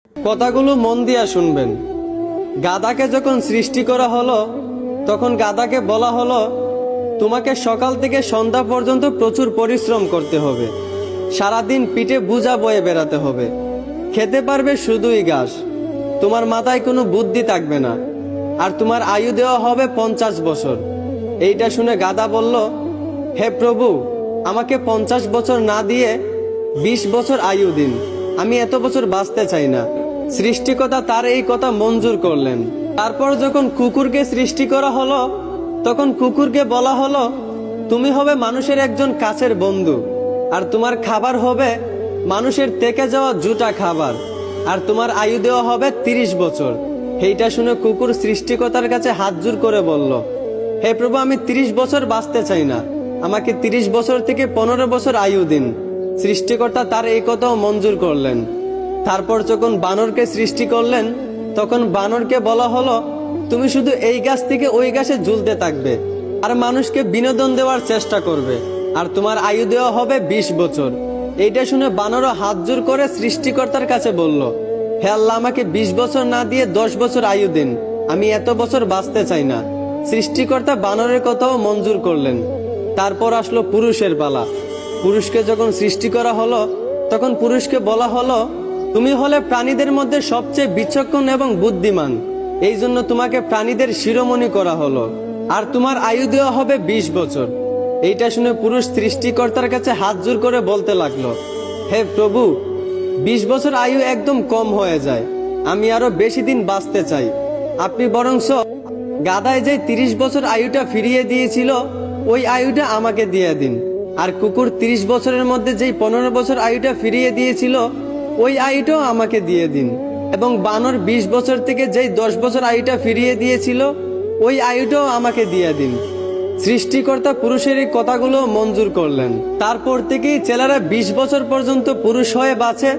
কথাগুলো মন দিয়া শুনবেন। গাধাকে যখন সৃষ্টি করা হলো তখন গাধাকে বলা হলো, তোমাকে সকাল থেকে সন্ধ্যা পর্যন্ত প্রচুর পরিশ্রম করতে হবে, সারাদিন পিঠে বোঝা বয়ে বেড়াতে হবে, খেতে পারবে শুধুই ঘাস, তোমার মাথায় কোনো বুদ্ধি থাকবে না, আর তোমার আয়ু দেওয়া হবে 50 বছর। এইটা শুনে গাধা বলল, হে প্রভু, আমাকে 50 বছর না দিয়ে 20 বছর আয়ু দিন, আমি এত বছর বাঁচতে চাই না। সৃষ্টিকর্তা তার এই কথা মঞ্জুর করলেন। তারপর যখন কুকুরকে সৃষ্টি করা হলো তখন কুকুরকে বলা হলো, তুমি হবে মানুষের একজন কাছের বন্ধু, আর তোমার খাবার হবে মানুষের থেকে যাওয়া জুটা খাবার, আর তোমার আয়ু দেওয়া হবে 30 বছর। এইটা শুনে কুকুর সৃষ্টিকর্তার কাছে হাত জোর করে বলল, হে প্রভু, আমি 30 বছর বাঁচতে চাই না, আমাকে 30 বছর থেকে 15 বছর আয়ু দিন। সৃষ্টিকর্তা তার এই কথাও মঞ্জুর করলেন। তারপর যখন বানরকে সৃষ্টি করলেন তখন বানরকে বলা হলো, তুমি শুধু এই গাছ থেকে ওই গাছে ঝুলতে থাকবে আর মানুষকে বিনোদন দেওয়ার চেষ্টা করবে, আর তোমার আয়ু দেওয়া হবে 20 বছর। এইটা শুনে বানরও হাত জোর করে সৃষ্টিকর্তার কাছে বলল, হে আল্লাহ, আমাকে 20 বছর না দিয়ে 10 বছর আয়ু দিন, আমি এত বছর বাঁচতে চাই না। সৃষ্টিকর্তা বানরের কথাও মঞ্জুর করলেন। তারপর আসলো পুরুষের পালা। পুরুষকে যখন সৃষ্টি করা হলো তখন পুরুষকে বলা হলো, তুমি হলে প্রাণীদের মধ্যে সবচেয়ে বিচক্ষণ এবং বুদ্ধিমান, এই জন্য তোমাকে প্রাণীদের শিরোমণি করা হলো, আর তোমার আয়ু দেওয়া হবে 20 বছর। এইটা শুনে পুরুষ সৃষ্টিকর্তার কাছে হাত জোর করে বলতে লাগলো, হে প্রভু, 20 বছর আয়ু একদম কম হয়ে যায়, আমি আরো বেশি দিন বাঁচতে চাই, আপনি বরংস গাধায় যে 30 বছর আয়ুটা ফিরিয়ে দিয়েছিল ওই আয়ুটা আমাকে দিয়ে দিন, আর কুকুর 30 বছরের মধ্যে যেই 15 বছর আয়ুটা ফিরিয়ে দিয়েছিল ওই আয়ুটাও আমাকে দিয়ে দিন, এবং বানর 20 বছর থেকে যেই 10 বছর আয়ুটা ফিরিয়ে দিয়েছিল ওই আয়ুটাও আমাকে দিয়ে দিন। সৃষ্টিকর্তা পুরুষের এই কথাগুলো মঞ্জুর করলেন। তারপর থেকেই ছেলেরা 20 বছর পর্যন্ত পুরুষ হয়ে বাঁচে,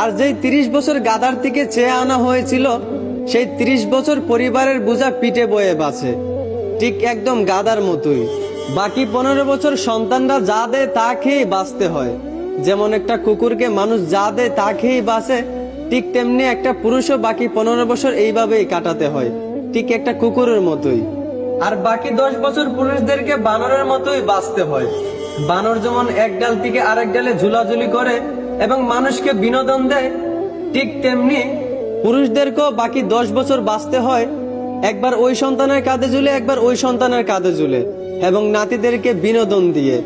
আর যেই 30 বছর গাধার থেকে চেয়ে আনা হয়েছিল সেই 30 বছর পরিবারের বোঝা পিঠে বয়ে বাঁচে, ঠিক একদম গাধার মতোই। বাকি 15 বছর সন্তানরা যা দেয় তা খেয়েই বাঁচতে হয়। যেমন একটা কুকুরকে মানুষ যা দেয় তা খেয়েই বাঁচে, ঠিক তেমনি একটা পুরুষও বাকি 15 বছর এইভাবেই কাটাতে হয়, ঠিক একটা কুকুরের মতোই। আর বাকি 10 বছর পুরুষদেরকে বানরের মতোই বাঁচতে হয়। বানর যেমন এক ডাল থেকে আরেক ডালে ঝুলাঝুলি করে এবং মানুষকে বিনোদন দেয়, ঠিক তেমনি পুরুষদেরকেও বাকি 10 বছর বাঁচতে হয়, একবার ওই সন্তানের কাঁধে ঝুলে একবার ওই সন্তানের কাঁধে ঝুলে, এবং নাতিদেরকে বিনোদন দিয়ে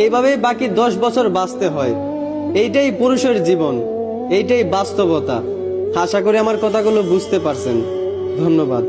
এইভাবেই বাকি 10 বছর বাঁচতে হয়। এইটাই পুরুষের জীবন, এইটাই বাস্তবতা। আশা করি আমার কথাগুলো বুঝতে পারছেন। ধন্যবাদ।